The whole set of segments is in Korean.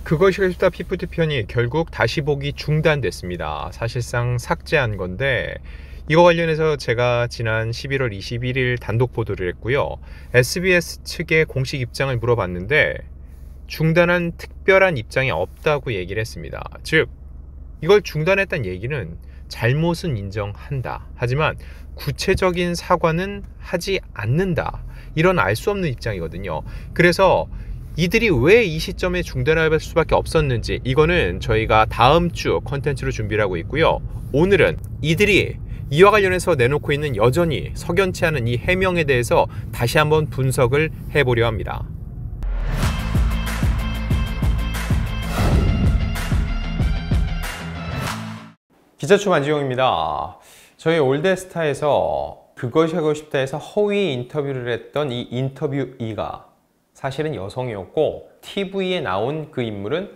그것이 쉽다 PPT 편이 결국 다시 보기 중단됐습니다. 사실상 삭제한 건데 이거 관련해서 제가 지난 11월 21일 단독 보도를 했고요. SBS 측의 공식 입장을 물어봤는데 중단한 특별한 입장이 없다고 얘기를 했습니다. 즉 이걸 중단했다는 얘기는 잘못은 인정한다. 하지만 구체적인 사과는 하지 않는다. 이런 알 수 없는 입장이거든요. 그래서 이들이 왜 이 시점에 중단할 수밖에 없었는지 이거는 저희가 다음 주 컨텐츠로 준비를 하고 있고요. 오늘은 이들이 이와 관련해서 내놓고 있는 여전히 석연치 않은 이 해명에 대해서 다시 한번 분석을 해보려 합니다. 기자춤 안지용입니다. 저희 올데스타에서 그것이 하고 싶다에서 허위 인터뷰를 했던 이 인터뷰이가 사실은 여성이었고 TV에 나온 그 인물은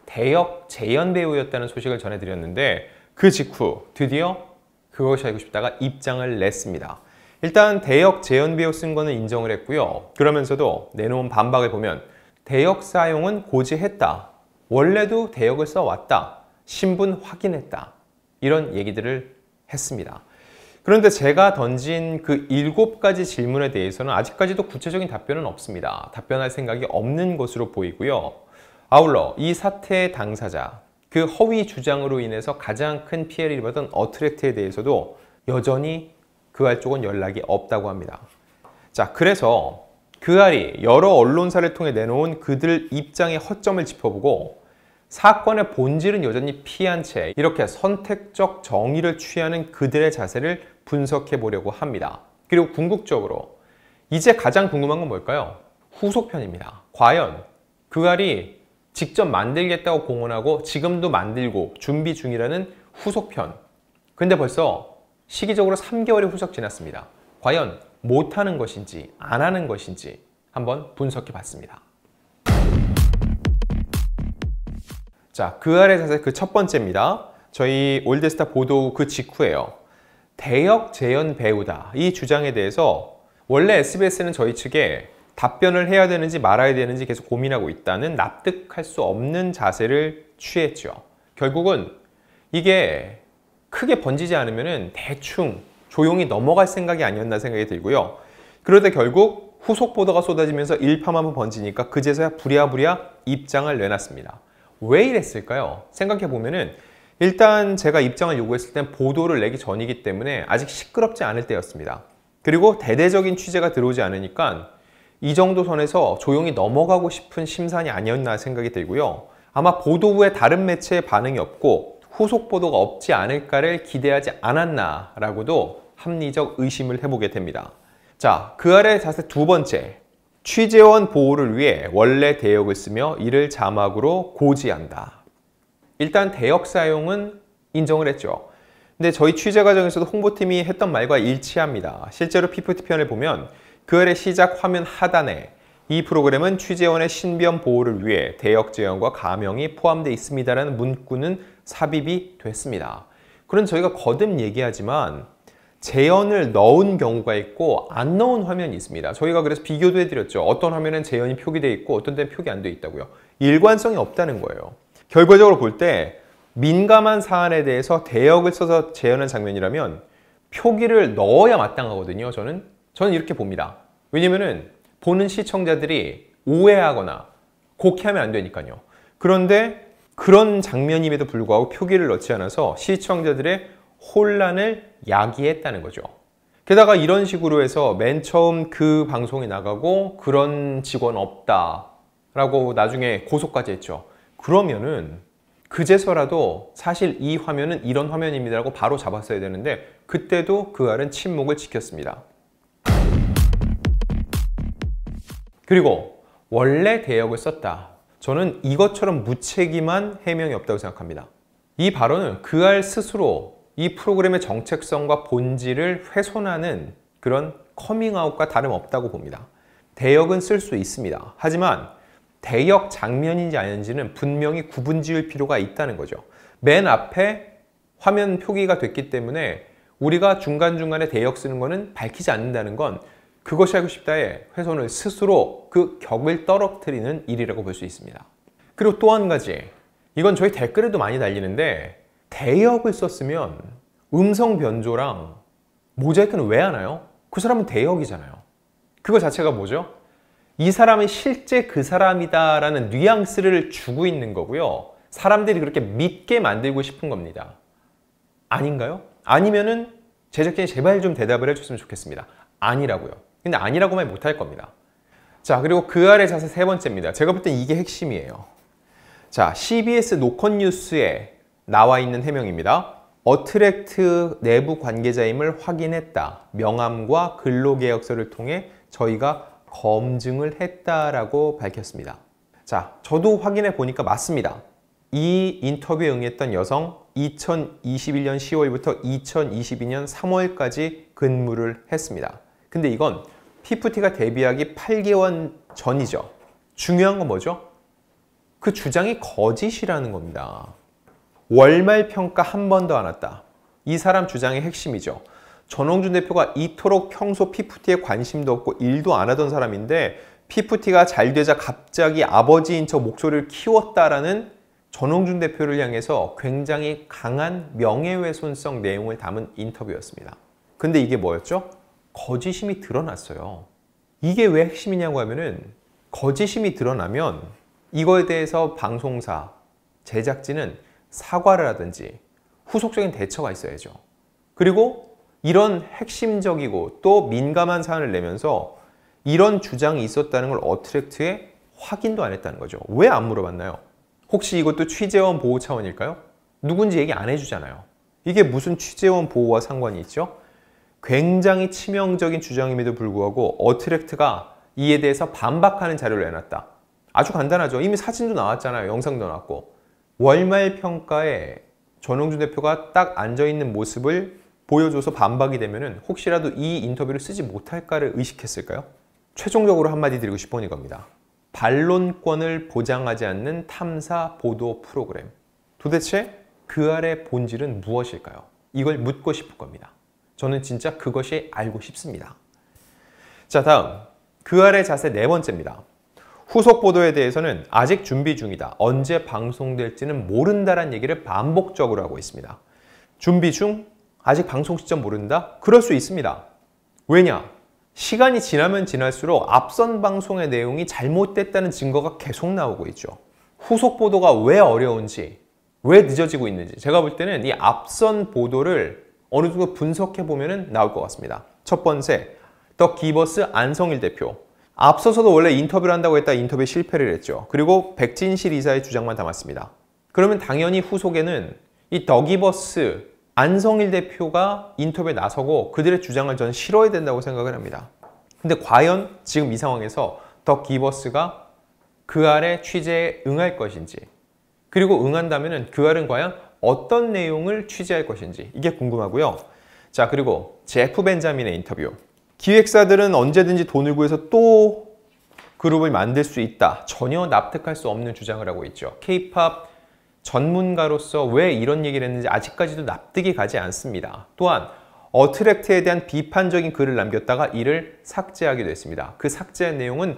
대역 재연 배우였다는 소식을 전해드렸는데 그 직후 드디어 그것이 하고 싶다가 입장을 냈습니다. 일단 대역 재연 배우 쓴 거는 인정을 했고요. 그러면서도 내놓은 반박을 보면 대역 사용은 고지했다. 원래도 대역을 써왔다. 신분 확인했다. 이런 얘기들을 했습니다. 그런데 제가 던진 그 7가지 질문에 대해서는 아직까지도 구체적인 답변은 없습니다. 답변할 생각이 없는 것으로 보이고요. 아울러 이 사태의 당사자, 그 허위 주장으로 인해서 가장 큰 피해를 입었던 어트랙트에 대해서도 여전히 그알 쪽은 연락이 없다고 합니다. 자, 그래서 그알이 여러 언론사를 통해 내놓은 그들 입장의 허점을 짚어보고 사건의 본질은 여전히 피한 채 이렇게 선택적 정의를 취하는 그들의 자세를 분석해 보려고 합니다. 그리고 궁극적으로 이제 가장 궁금한 건 뭘까요? 후속편입니다. 과연 그알이 직접 만들겠다고 공언하고 지금도 만들고 준비 중이라는 후속편. 근데 벌써 시기적으로 3개월이 훌쩍 지났습니다. 과연 못하는 것인지 안 하는 것인지 한번 분석해 봤습니다. 자, 그알의 자세 그 첫 번째입니다. 저희 올데스타 보도 그 직후에요. 대역 재연 배우다. 이 주장에 대해서 원래 SBS는 저희 측에 답변을 해야 되는지 말아야 되는지 계속 고민하고 있다는 납득할 수 없는 자세를 취했죠. 결국은 이게 크게 번지지 않으면 대충 조용히 넘어갈 생각이 아니었나 생각이 들고요. 그런데 결국 후속 보도가 쏟아지면서 일파만파 번지니까 그제서야 부랴부랴 입장을 내놨습니다. 왜 이랬을까요? 생각해보면은 일단 제가 입장을 요구했을 땐 보도를 내기 전이기 때문에 아직 시끄럽지 않을 때였습니다. 그리고 대대적인 취재가 들어오지 않으니까 이 정도 선에서 조용히 넘어가고 싶은 심산이 아니었나 생각이 들고요. 아마 보도 후에 다른 매체의 반응이 없고 후속 보도가 없지 않을까를 기대하지 않았나 라고도 합리적 의심을 해보게 됩니다. 자, 그 아래 자세 두 번째. 취재원 보호를 위해 원래 대역을 쓰며 이를 자막으로 고지한다. 일단 대역 사용은 인정을 했죠. 근데 저희 취재 과정에서도 홍보팀이 했던 말과 일치합니다. 실제로 PPT 편을 보면 그 아래 시작 화면 하단에 이 프로그램은 취재원의 신변 보호를 위해 대역 재연과 가명이 포함되어 있습니다라는 문구는 삽입이 됐습니다. 그런 저희가 거듭 얘기하지만 재연을 넣은 경우가 있고 안 넣은 화면이 있습니다. 저희가 그래서 비교도 해드렸죠. 어떤 화면은 재연이 표기되어 있고 어떤 데는 표기 안 되어 있다고요. 일관성이 없다는 거예요. 결과적으로 볼 때 민감한 사안에 대해서 대역을 써서 재연한 장면이라면 표기를 넣어야 마땅하거든요. 저는 이렇게 봅니다. 왜냐면은 보는 시청자들이 오해하거나 곡해하면 안 되니까요. 그런데 그런 장면임에도 불구하고 표기를 넣지 않아서 시청자들의 혼란을 야기했다는 거죠. 게다가 이런 식으로 해서 맨 처음 그 방송이 나가고 그런 직원 없다 라고 나중에 고소까지 했죠. 그러면은 그제서라도 사실 이 화면은 이런 화면입니다 라고 바로 잡았어야 되는데 그때도 그 알은 침묵을 지켰습니다. 그리고 원래 대역을 썼다. 저는 이것처럼 무책임한 해명이 없다고 생각합니다. 이 발언은 그 알 스스로 이 프로그램의 정체성과 본질을 훼손하는 그런 커밍아웃과 다름없다고 봅니다. 대역은 쓸 수 있습니다. 하지만 대역 장면인지 아닌지는 분명히 구분 지을 필요가 있다는 거죠. 맨 앞에 화면 표기가 됐기 때문에 우리가 중간중간에 대역 쓰는 거는 밝히지 않는다는 건 그것이 알고 싶다의 훼손을 스스로 그 격을 떨어뜨리는 일이라고 볼 수 있습니다. 그리고 또 한 가지, 이건 저희 댓글에도 많이 달리는데 대역을 썼으면 음성 변조랑 모자이크는 왜 하나요? 그 사람은 대역이잖아요. 그거 자체가 뭐죠? 이 사람이 실제 그 사람이다 라는 뉘앙스를 주고 있는 거고요. 사람들이 그렇게 믿게 만들고 싶은 겁니다. 아닌가요? 아니면은 제작진이 제발 좀 대답을 해줬으면 좋겠습니다. 아니라고요. 근데 아니라고만 못할 겁니다. 자, 그리고 그 아래 자세 세 번째입니다. 제가 볼 땐 이게 핵심이에요. 자, CBS 노컷 뉴스에 나와 있는 해명입니다. 어트랙트 내부 관계자임을 확인했다. 명함과 근로계약서를 통해 저희가 검증을 했다라고 밝혔습니다. 자, 저도 확인해 보니까 맞습니다. 이 인터뷰에 응했던 여성 2021년 10월부터 2022년 3월까지 근무를 했습니다. 근데 이건 PFT가 데뷔하기 8개월 전이죠. 중요한 건 뭐죠? 그 주장이 거짓이라는 겁니다. 월말 평가 한 번도 안 왔다. 이 사람 주장의 핵심이죠. 전홍준 대표가 이토록 평소 PFT에 관심도 없고 일도 안 하던 사람인데 PFT가 잘 되자 갑자기 아버지인 척 목소리를 키웠다라는 전홍준 대표를 향해서 굉장히 강한 명예훼손성 내용을 담은 인터뷰였습니다. 근데 이게 뭐였죠? 거짓임이 드러났어요. 이게 왜 핵심이냐고 하면은 거짓임이 드러나면 이거에 대해서 방송사, 제작진은 사과를 하든지 후속적인 대처가 있어야죠. 그리고 이런 핵심적이고 또 민감한 사안을 내면서 이런 주장이 있었다는 걸 어트랙트에 확인도 안 했다는 거죠. 왜 안 물어봤나요? 혹시 이것도 취재원 보호 차원일까요? 누군지 얘기 안 해주잖아요. 이게 무슨 취재원 보호와 상관이 있죠? 굉장히 치명적인 주장임에도 불구하고 어트랙트가 이에 대해서 반박하는 자료를 내놨다. 아주 간단하죠. 이미 사진도 나왔잖아요. 영상도 나왔고. 월말 평가에 전홍준 대표가 딱 앉아있는 모습을 보여줘서 반박이 되면은 혹시라도 이 인터뷰를 쓰지 못할까를 의식했을까요? 최종적으로 한마디 드리고 싶은 이겁니다. 반론권을 보장하지 않는 탐사 보도 프로그램. 도대체 그 아래 본질은 무엇일까요? 이걸 묻고 싶은 겁니다. 저는 진짜 그것이 알고 싶습니다. 자, 다음 그 아래 자세 네 번째입니다. 후속 보도에 대해서는 아직 준비 중이다. 언제 방송될지는 모른다라는 얘기를 반복적으로 하고 있습니다. 준비 중? 아직 방송 시점 모른다? 그럴 수 있습니다. 왜냐? 시간이 지나면 지날수록 앞선 방송의 내용이 잘못됐다는 증거가 계속 나오고 있죠. 후속 보도가 왜 어려운지, 왜 늦어지고 있는지 제가 볼 때는 이 앞선 보도를 어느 정도 분석해 보면 나올 것 같습니다. 첫 번째, 더 기버스 안성일 대표. 앞서서도 원래 인터뷰를 한다고 했다 인터뷰에 실패를 했죠. 그리고 백진실 이사의 주장만 담았습니다. 그러면 당연히 후속에는 이 더 기버스 안성일 대표가 인터뷰에 나서고 그들의 주장을 저는 실어야 된다고 생각을 합니다. 근데 과연 지금 이 상황에서 더 기버스가 그 아래 취재에 응할 것인지, 그리고 응한다면 그 아래는 과연 어떤 내용을 취재할 것인지 이게 궁금하고요. 자, 그리고 제프 벤자민의 인터뷰. 기획사들은 언제든지 돈을 구해서 또 그룹을 만들 수 있다. 전혀 납득할 수 없는 주장을 하고 있죠. K-POP 전문가로서 왜 이런 얘기를 했는지 아직까지도 납득이 가지 않습니다. 또한 어트랙트에 대한 비판적인 글을 남겼다가 이를 삭제하기도 했습니다. 그 삭제한 내용은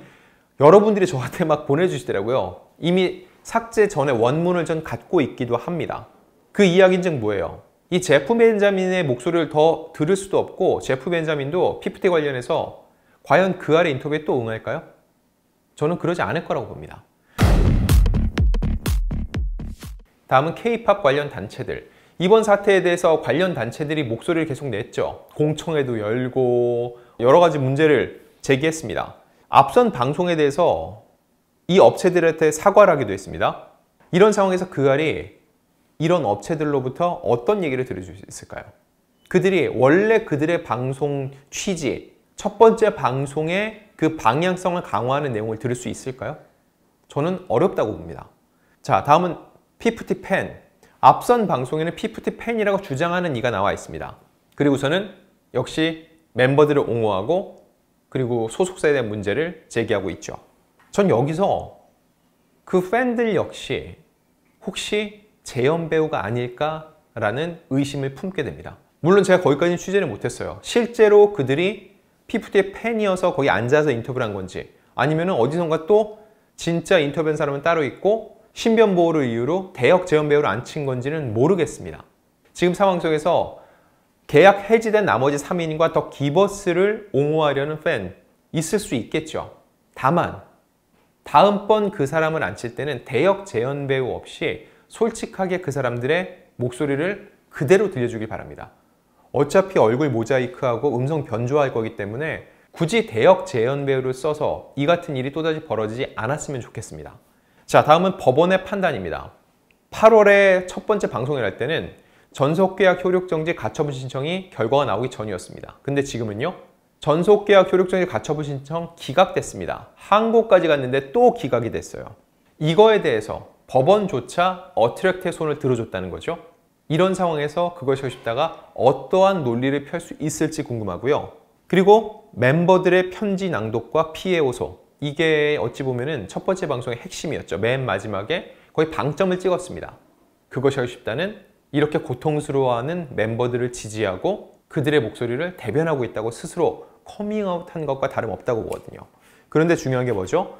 여러분들이 저한테 막 보내주시더라고요. 이미 삭제 전에 원문을 전 갖고 있기도 합니다. 그 이야기는 즉 뭐예요? 이 제프 벤자민의 목소리를 더 들을 수도 없고 제프 벤자민도 PFT 관련해서 과연 그 아래 인터뷰에 또 응할까요? 저는 그러지 않을 거라고 봅니다. 다음은 K-POP 관련 단체들. 이번 사태에 대해서 관련 단체들이 목소리를 계속 냈죠. 공청회도 열고 여러 가지 문제를 제기했습니다. 앞선 방송에 대해서 이 업체들한테 사과를 하기도 했습니다. 이런 상황에서 그 알이 이런 업체들로부터 어떤 얘기를 들을 수 있을까요? 그들이 원래 그들의 방송 취지, 첫 번째 방송의 그 방향성을 강화하는 내용을 들을 수 있을까요? 저는 어렵다고 봅니다. 자, 다음은 PFT 팬. 앞선 방송에는 PFT 팬이라고 주장하는 이가 나와 있습니다. 그리고서는 역시 멤버들을 옹호하고 그리고 소속사에 대한 문제를 제기하고 있죠. 전 여기서 그 팬들 역시 혹시 재현 배우가 아닐까라는 의심을 품게 됩니다. 물론 제가 거기까지는 취재를 못했어요. 실제로 그들이 PFT의 팬이어서 거기 앉아서 인터뷰를 한 건지 아니면 어디선가 또 진짜 인터뷰한 사람은 따로 있고 신변 보호를 이유로 대역 재원 배우를 앉힌 건지는 모르겠습니다. 지금 상황 속에서 계약 해지된 나머지 3인과 더 기버스를 옹호하려는 팬 있을 수 있겠죠. 다만 다음번 그 사람을 앉힐 때는 대역 재연 배우 없이 솔직하게 그 사람들의 목소리를 그대로 들려주길 바랍니다. 어차피 얼굴 모자이크하고 음성 변조할 거기 때문에 굳이 대역 재연 배우를 써서 이 같은 일이 또다시 벌어지지 않았으면 좋겠습니다. 자, 다음은 법원의 판단입니다. 8월에 첫 번째 방송을 할 때는 전속계약 효력정지 가처분 신청이 결과가 나오기 전이었습니다. 근데 지금은요, 전속계약 효력정지 가처분 신청 기각됐습니다. 항고까지 갔는데 또 기각이 됐어요. 이거에 대해서 법원조차 어트랙트의 손을 들어줬다는 거죠. 이런 상황에서 그것이 하고 싶다가 어떠한 논리를 펼 수 있을지 궁금하고요. 그리고 멤버들의 편지 낭독과 피해 호소, 이게 어찌 보면은 첫 번째 방송의 핵심이었죠. 맨 마지막에 거의 방점을 찍었습니다. 그것이 하고 싶다는 이렇게 고통스러워하는 멤버들을 지지하고 그들의 목소리를 대변하고 있다고 스스로 커밍아웃한 것과 다름없다고 보거든요. 그런데 중요한 게 뭐죠?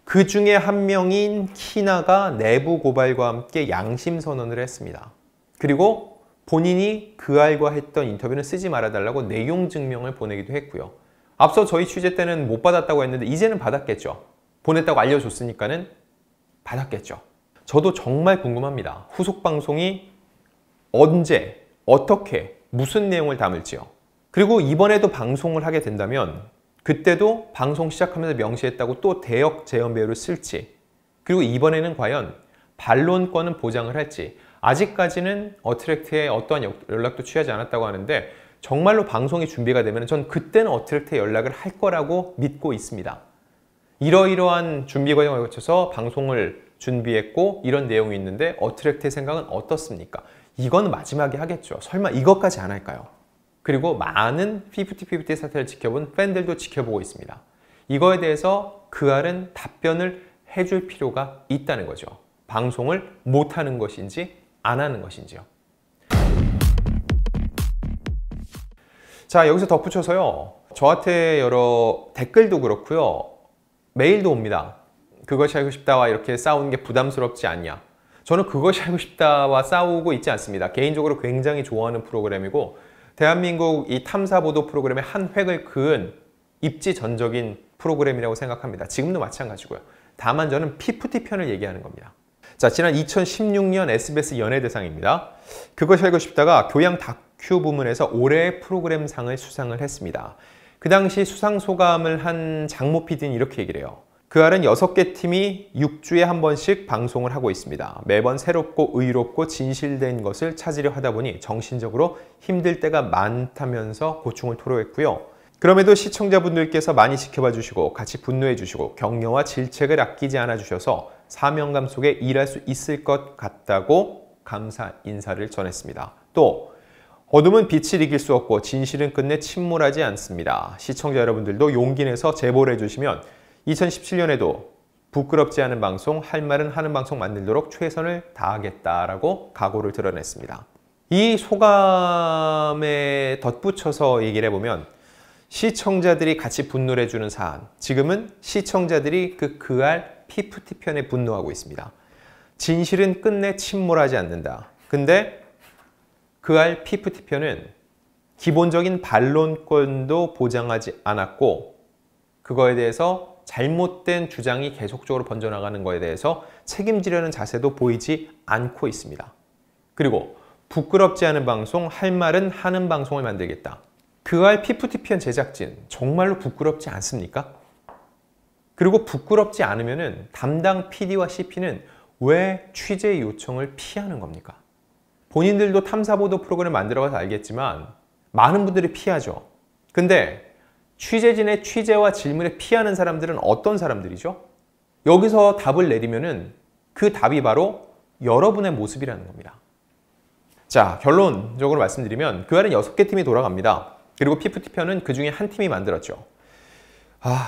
그 중에 한 명인 키나가 내부 고발과 함께 양심 선언을 했습니다. 그리고 본인이 그알과 했던 인터뷰는 쓰지 말아달라고 내용 증명을 보내기도 했고요. 앞서 저희 취재 때는 못 받았다고 했는데 이제는 받았겠죠. 보냈다고 알려줬으니까는 받았겠죠. 저도 정말 궁금합니다. 후속 방송이 언제, 어떻게, 무슨 내용을 담을지요. 그리고 이번에도 방송을 하게 된다면 그때도 방송 시작하면서 명시했다고 또 대역 재연 배우를 쓸지, 그리고 이번에는 과연 반론권은 보장을 할지, 아직까지는 어트랙트에 어떠한 연락도 취하지 않았다고 하는데 정말로 방송이 준비가 되면 전 그때는 어트랙트에 연락을 할 거라고 믿고 있습니다. 이러이러한 준비 과정을 거쳐서 방송을 준비했고 이런 내용이 있는데 어트랙트의 생각은 어떻습니까? 이건 마지막에 하겠죠. 설마 이것까지 안 할까요? 그리고 많은 50-50 사태를 지켜본 팬들도 지켜보고 있습니다. 이거에 대해서 그알은 답변을 해줄 필요가 있다는 거죠. 방송을 못하는 것인지 안 하는 것인지요. 자, 여기서 덧붙여서요. 저한테 여러 댓글도 그렇고요. 메일도 옵니다. 그것이 알고 싶다와 이렇게 싸우는 게 부담스럽지 않냐. 저는 그것이 알고 싶다와 싸우고 있지 않습니다. 개인적으로 굉장히 좋아하는 프로그램이고 대한민국 이 탐사보도 프로그램의 한 획을 그은 입지전적인 프로그램이라고 생각합니다. 지금도 마찬가지고요. 다만 저는 피프티 편을 얘기하는 겁니다. 자, 지난 2016년 SBS 연예대상입니다. 그것이 알고 싶다가 교양 다큐 부문에서 올해의 프로그램상을 수상을 했습니다. 그 당시 수상 소감을 한 장모 PD는 이렇게 얘기를 해요. 그알은 6개 팀이 6주에 한 번씩 방송을 하고 있습니다. 매번 새롭고 의롭고 진실된 것을 찾으려 하다 보니 정신적으로 힘들 때가 많다면서 고충을 토로했고요. 그럼에도 시청자분들께서 많이 지켜봐 주시고 같이 분노해 주시고 격려와 질책을 아끼지 않아 주셔서 사명감 속에 일할 수 있을 것 같다고 감사 인사를 전했습니다. 또 어둠은 빛을 이길 수 없고 진실은 끝내 침몰하지 않습니다. 시청자 여러분들도 용기 내서 제보를 해주시면 2017년에도 부끄럽지 않은 방송, 할 말은 하는 방송 만들도록 최선을 다하겠다라고 각오를 드러냈습니다. 이 소감에 덧붙여서 얘기를 해보면 시청자들이 같이 분노를 해주는 사안, 지금은 시청자들이 그알 피프티 편에 분노하고 있습니다. 진실은 끝내 침몰하지 않는다. 근데 그알 피프티 편은 기본적인 반론권도 보장하지 않았고 그거에 대해서 잘못된 주장이 계속적으로 번져나가는 것에 대해서 책임지려는 자세도 보이지 않고 있습니다. 그리고 부끄럽지 않은 방송, 할 말은 하는 방송을 만들겠다. 그알 피프티 편 제작진 정말로 부끄럽지 않습니까? 그리고 부끄럽지 않으면 담당 PD와 CP는 왜 취재 요청을 피하는 겁니까? 본인들도 탐사보도 프로그램 만들어가서 알겠지만 많은 분들이 피하죠. 근데 취재진의 취재와 질문에 피하는 사람들은 어떤 사람들이죠? 여기서 답을 내리면은 그 답이 바로 여러분의 모습이라는 겁니다. 자, 결론적으로 말씀드리면 그알은 6개 팀이 돌아갑니다. 그리고 피프티 편은 그 중에 한 팀이 만들었죠.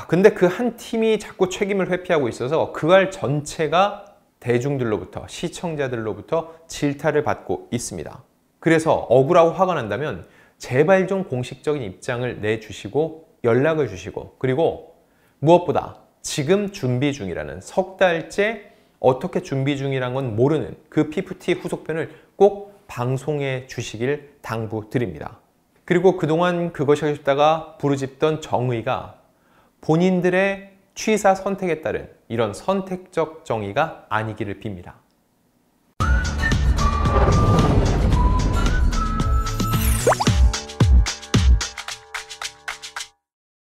근데 그 한 팀이 자꾸 책임을 회피하고 있어서 그알 전체가 대중들로부터, 시청자들로부터 질타를 받고 있습니다. 그래서 억울하고 화가 난다면 제발 좀 공식적인 입장을 내주시고 연락을 주시고 그리고 무엇보다 지금 준비 중이라는 석 달째 어떻게 준비 중이란 건 모르는 그 PPT 후속편을 꼭 방송해 주시길 당부드립니다. 그리고 그동안 그것이 하고 싶다가 부르짖던 정의가 본인들의 취사 선택에 따른 이런 선택적 정의가 아니기를 빕니다.